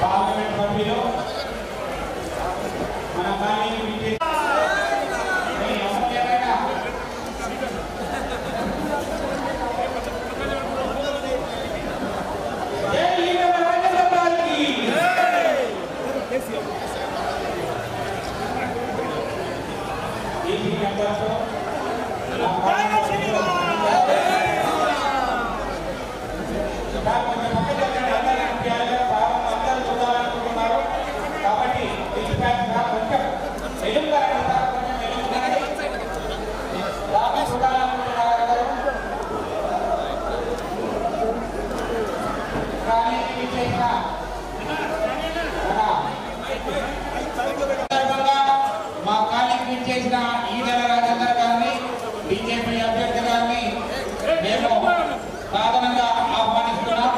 Parliament సభ్యులు మన ఈటెల రాజేందర్ గారిని బీజేపీ అభ్యర్థి గారిని మేము సాధారణంగా ఆహ్వానిస్తున్నాం.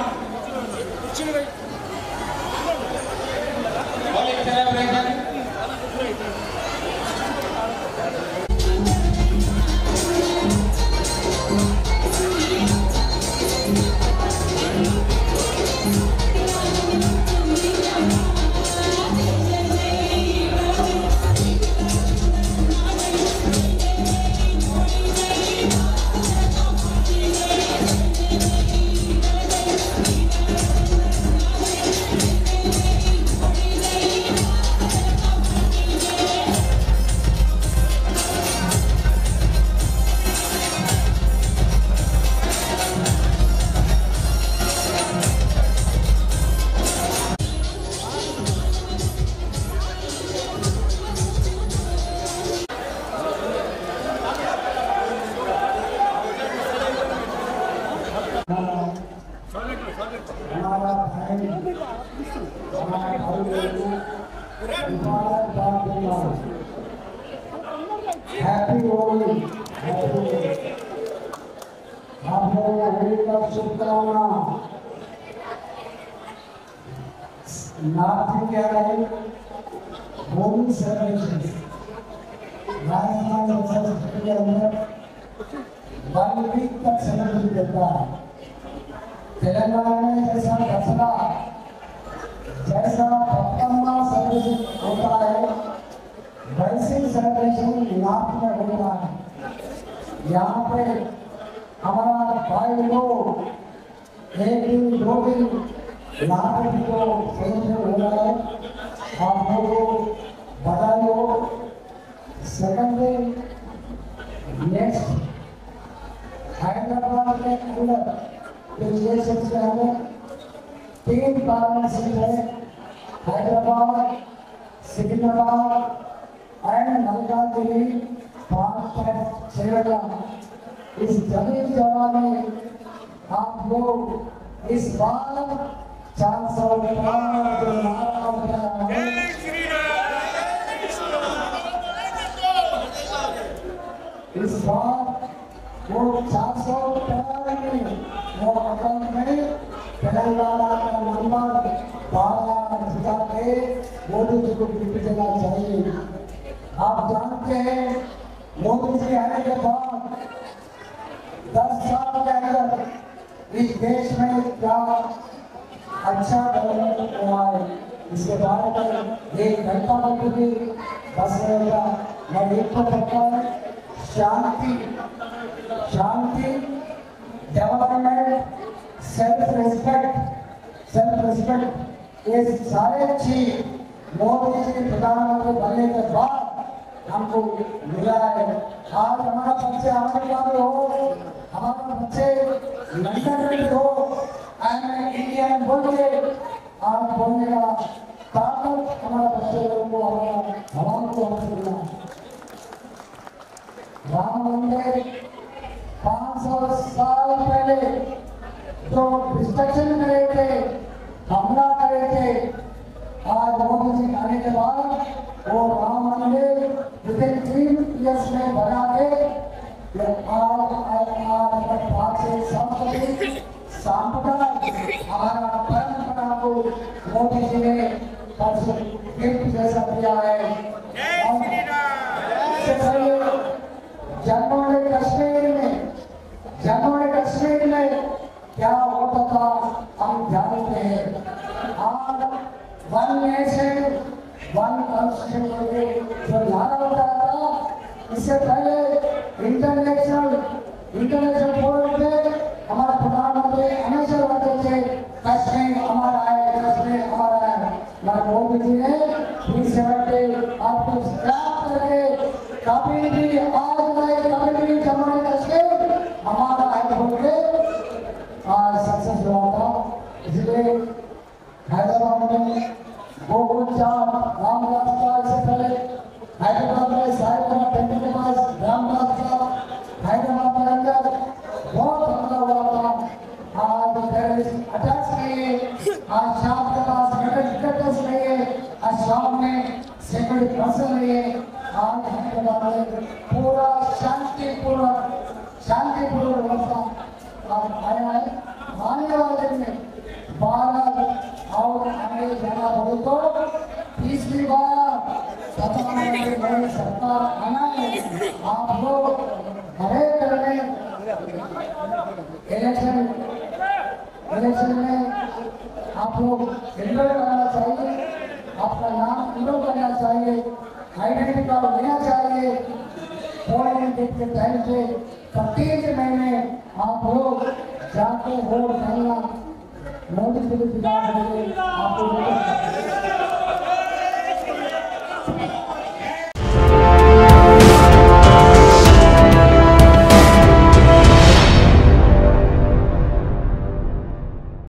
సెలబ్రేషన్ हैप्पी होली आप लोगों को होली का शुभकामना। नाथ क्या है होली सेलिब्रेशन राजस्थान के अंदर 1 वीक तक सेलिब्रेट करता है। तेलंगाना में जैसा दसरा जैसा बपन्ना सेलिब्रेशन होता है वैसे सेलिब्रेशन नॉर्थ में होता है। यहाँ पे हमारा भाई लोग 1 दिन 2 दिन नॉर्थ को सेलिब्रेशन हो रहा है। आप लोगों बधाई हो। सेकंड डे नेक्स्ट हैदराबाद के अंदर पिछले सबसे आगे 3 पार्लियामेंट सीट है। हैदराबाद, सिकंदराबाद एंड मलकानगिरी 5 शेरला। इस जमीन जगह में आप लोग इस बार 400 इस बार वो 400 वो अकाउंट में तेलंगाना का नंबर 12 जिता के मोदी जी को गिफ्ट देना चाहिए। आप जानते हैं मोदी जी आने के बाद 10 साल के अंदर इस देश में क्या अच्छा डेवलपमेंट हुआ है इसके बारे में 1 घंटा भी बस रहेगा। मैं एक तो कहता हूँ शांति शांति डेवलपमेंट सेल्फ रिस्पेक्ट ये सारे चीज मोदी जी प्रधानमंत्री बनने के बाद हमको मिला है। आज हमारा बच्चे अमेरिका में हो, हमारे बच्चे लंदन में हो, इंडियन बोल के आज बोलने का ताकत हमारे बच्चे लोगों को हमारे को मिला। राम मंदिर 500 साल पहले जो डिस्ट्रक्शन करे थे, हमला करे थे, आज मोदी जी आने के बाद वो राम मंदिर विदिन 3 इयर्स में बना के हमारा परंपरा को मोदी जी ने गिफ्ट जैसा दिया है। जम्मू कश्मीर में इससे पहले इंटरनेशनल फोरम पे हमारे प्रधानमंत्री हमेशा रहते थे कश्मीर हमारा है, कश्मीर हमारा है। मगर मोदी जी ने 370 आपको स्क्रैप करके कभी भी आज नहीं कभी भी जम्मू कश्मीर हमारा है बोल के आज सक्सेस हुआ था। इसलिए हैदराबाद में रामदास का इससे पहले हैदराबाद में साहिबजादा टेंपल के पास रामदास का हैदराबाद के अंदर बहुत हमला हुआ था। आज टेररिस्ट अटैक्स नहीं है, आज शाम के पास मेडिकल्स नहीं है, आज शाम में सिक्योरिटी पर्सन नहीं है। आज हैदराबाद में पूरा शांतिपूर्ण व्यवस्था आज आया है। आने वाले में भारत और आगे जाना हो तो तीसरी बार मोदी सरकार आना है। आप लोग हर एक करने इलेक्शन में आप लोग एनरोल करना चाहिए, आपका नाम एनरोल करना चाहिए, आइडेंटिटी कार्ड लेना चाहिए। पोलिंग डेट के टाइम से 31 महीने आप लोग जाके वोट करना। मोदी जी के खिलाफ आपको